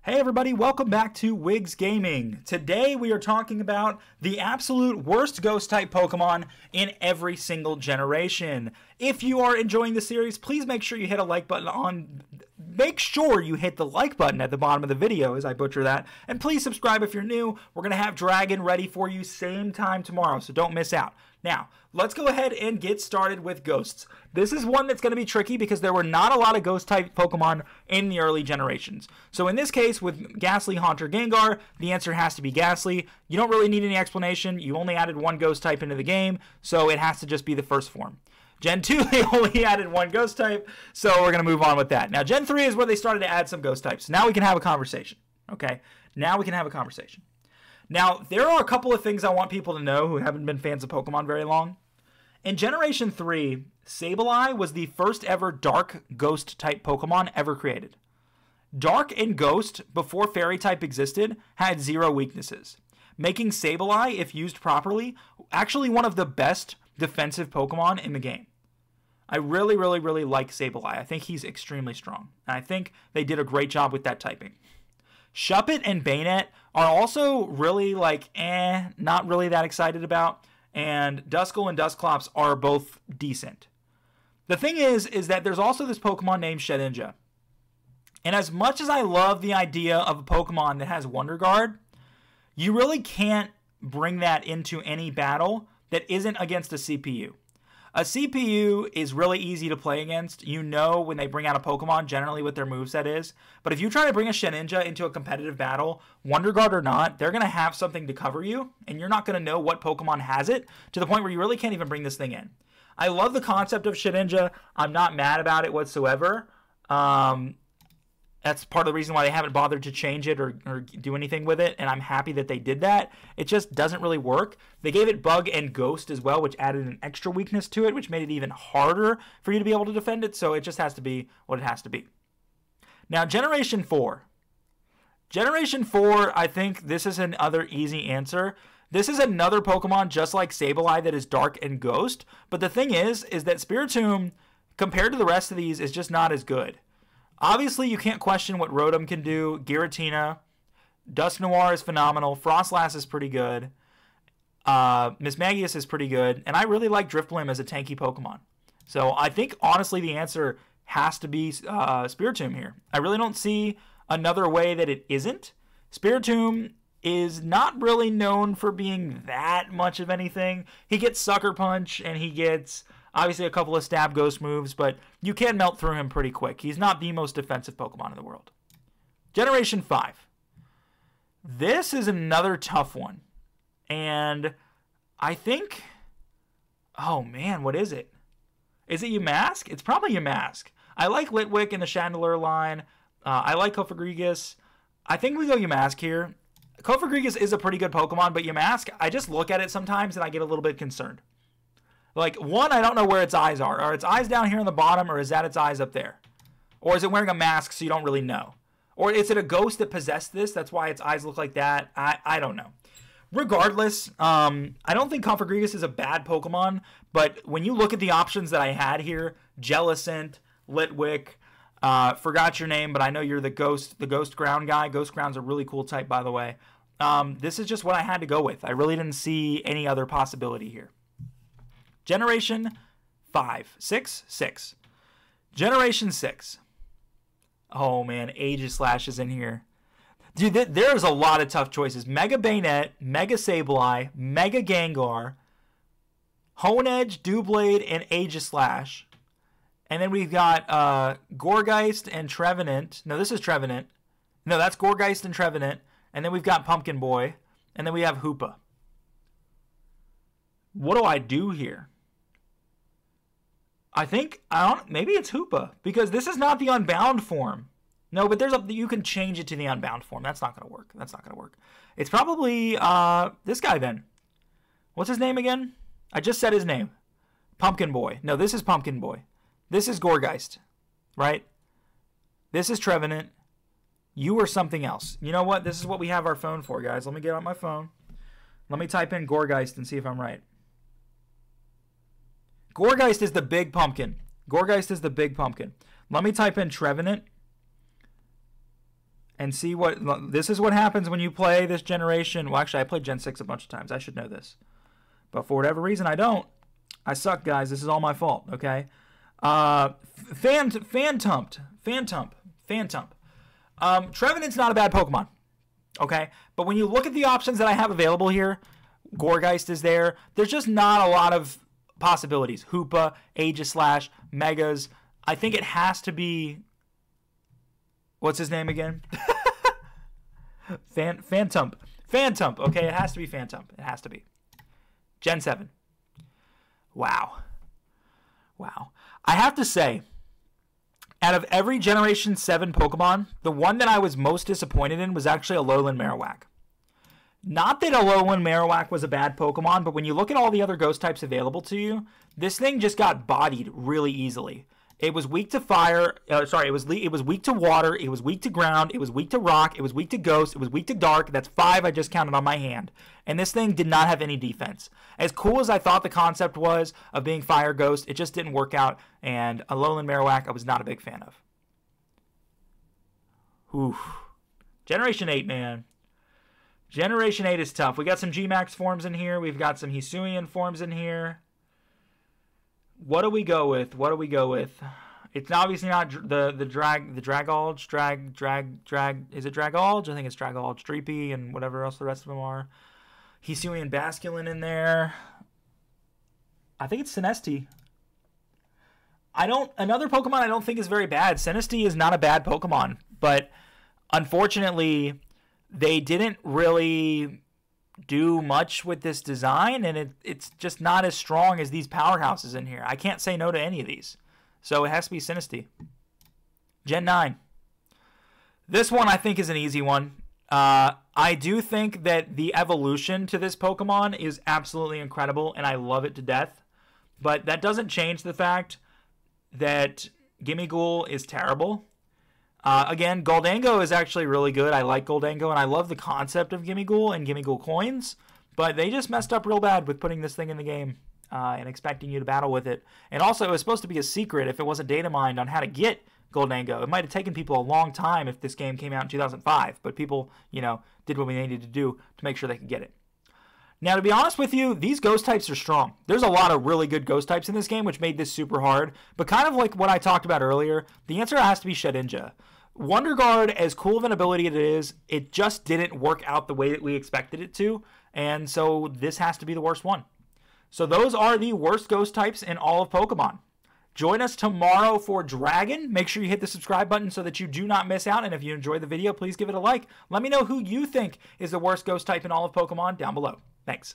Hey everybody, welcome back to Wigs Gaming. Today we are talking about the absolute worst ghost type Pokemon in every single generation. If you are enjoying the series, please make sure you hit a like button make sure you hit the like button at the bottom of the video as I butcher that. And please subscribe if you're new. We're going to have Dragon ready for you same time tomorrow, so don't miss out. Now, let's go ahead and get started with ghosts. This is one that's going to be tricky because there were not a lot of ghost-type Pokemon in the early generations. So in this case, with Ghastly, Haunter, Gengar, the answer has to be Ghastly. You don't really need any explanation. You only added one ghost type into the game, so it has to just be the first form. Gen 2, they only added one ghost type, so we're going to move on with that. Now, Gen 3 is where they started to add some ghost types. Now we can have a conversation, okay? Now we can have a conversation. Now, there are a couple of things I want people to know who haven't been fans of Pokemon very long. In Generation 3, Sableye was the first ever dark ghost type Pokemon ever created. Dark and Ghost, before Fairy type existed, had zero weaknesses, making Sableye, if used properly, actually one of the best defensive Pokemon in the game. I really like Sableye. I think he's extremely strong, and I think they did a great job with that typing. Shuppet and Bayonet are also really not really that excited about, and Duskull and Dusclops are both decent. The thing is that there's also this Pokemon named Shedinja. And as much as I love the idea of a Pokemon that has Wonder Guard, you really can't bring that into any battle that isn't against a CPU. A CPU is really easy to play against. You know when they bring out a Pokemon generally what their moveset is. But if you try to bring a Shedinja into a competitive battle, Wonder Guard or not, they're going to have something to cover you, and you're not going to know what Pokemon has it, to the point where you really can't even bring this thing in. I love the concept of Shedinja. I'm not mad about it whatsoever. That's part of the reason why they haven't bothered to change it or do anything with it, and I'm happy that they did that. It just doesn't really work. They gave it Bug and Ghost as well, which added an extra weakness to it, which made it even harder for you to be able to defend it, so it just has to be what it has to be. Now, Generation 4. Generation 4, I think this is another easy answer. This is another Pokemon just like Sableye that is Dark and Ghost, but the thing is that Spiritomb, compared to the rest of these, is just not as good. Obviously, you can't question what Rotom can do. Giratina, Dusknoir is phenomenal. Frostlass is pretty good. Mismagius is pretty good. And I really like Drifblim as a tanky Pokemon. So I think, honestly, the answer has to be Spiritomb here. I really don't see another way that it isn't. Spiritomb is not really known for being that much of anything. He gets Sucker Punch, and he gets obviously a couple of Stab Ghost moves, but you can melt through him pretty quick. He's not the most defensive Pokemon in the world. Generation 5. This is another tough one. And I think, oh man, what is it? Is it Yamask? It's probably Yamask. I like Litwick in the Chandelure line. I like Cofagrigus. I think we go Yamask here. Cofagrigus is a pretty good Pokemon, but Yamask, I just look at it sometimes and I get a little bit concerned. Like, one, I don't know where its eyes are. Are its eyes down here on the bottom, or is that its eyes up there? Or is it wearing a mask so you don't really know? Or is it a ghost that possessed this? That's why its eyes look like that? I don't know. Regardless, I don't think Cofagrigus is a bad Pokemon, but when you look at the options that I had here, Jellicent, Litwick, forgot your name, but I know you're the Ghost Ground guy. Ghost Ground's a really cool type, by the way. This is just what I had to go with. I really didn't see any other possibility here. Generation 5. 6. Generation 6. Oh, man. Aegislash is in here. Dude, there's a lot of tough choices. Mega Bayonet, Mega Sableye, Mega Gengar, Honedge, Doublade, and Aegislash. And then we've got Gourgeist and Trevenant. No, this is Trevenant. No, that's Gourgeist and Trevenant. And then we've got Pumpkin Boy. And then we have Hoopa. What do I do here? I think, maybe it's Hoopa, because this is not the Unbound form. No, but you can change it to the Unbound form. That's not going to work. That's not going to work. It's probably this guy then. What's his name again? I just said his name. Pumpkin Boy. No, this is Pumpkin Boy. This is Gourgeist, right? This is Trevenant. You are something else. You know what? This is what we have our phone for, guys. Let me get out my phone. Let me type in Gourgeist and see if I'm right. Gourgeist is the big pumpkin. Gourgeist is the big pumpkin. Let me type in Trevenant. and see what... This is what happens when you play this generation. Well, actually, I played Gen 6 a bunch of times. I should know this. But for whatever reason, I don't. I suck, guys. This is all my fault, okay? Phantump. Trevenant's not a bad Pokemon, okay? But when you look at the options that I have available here, Gourgeist is there. There's just not a lot of possibilities. Hoopa, Aegislash, Megas. I think it has to be... What's his name again? Phantump. Okay, it has to be Phantump. It has to be. Gen 7. Wow. I have to say, out of every Generation 7 Pokemon, the one that I was most disappointed in was actually Alolan Marowak. Not that Alolan Marowak was a bad Pokemon, but when you look at all the other ghost types available to you, this thing just got bodied really easily. It was weak to fire. It was weak to water. It was weak to ground. It was weak to rock. It was weak to ghost. It was weak to dark. That's 5 I just counted on my hand. And this thing did not have any defense. As cool as I thought the concept was of being fire ghost, it just didn't work out. And Alolan Marowak I was not a big fan of. Oof. Generation 8, man. Generation 8 is tough. We got some G-Max forms in here. We've got some Hisuian forms in here. What do we go with? It's obviously not the Dragolge, is it Dragolge? I think it's Dragolge, Dreepy, and whatever else the rest of them are. Hisuian Basculin in there. I think it's Sinesti. Another Pokemon I don't think is very bad. Sinesti is not a bad Pokemon, but unfortunately, they didn't really do much with this design, and it's just not as strong as these powerhouses in here. I can't say no to any of these. So it has to be Sinesti. Gen 9. This one I think is an easy one. I do think that the evolution to this Pokemon is absolutely incredible, and I love it to death. But that doesn't change the fact that Gimmighoul is terrible. Again, Goldango is actually really good. I like Goldango, and I love the concept of Gimmighoul and Gimmighoul coins, but they just messed up real bad with putting this thing in the game and expecting you to battle with it. And also, it was supposed to be a secret if it wasn't data mined on how to get Goldango. It might have taken people a long time if this game came out in 2005, but people, did what we needed to do to make sure they could get it. Now, to be honest with you, these ghost types are strong. There's a lot of really good ghost types in this game, which made this super hard. But kind of like what I talked about earlier, the answer has to be Shedinja. Wonder Guard, as cool of an ability it is, it just didn't work out the way that we expected it to. And so this has to be the worst one. So those are the worst ghost types in all of Pokemon. Join us tomorrow for Dragon. Make sure you hit the subscribe button so that you do not miss out. And if you enjoyed the video, please give it a like. Let me know who you think is the worst ghost type in all of Pokemon down below. Thanks.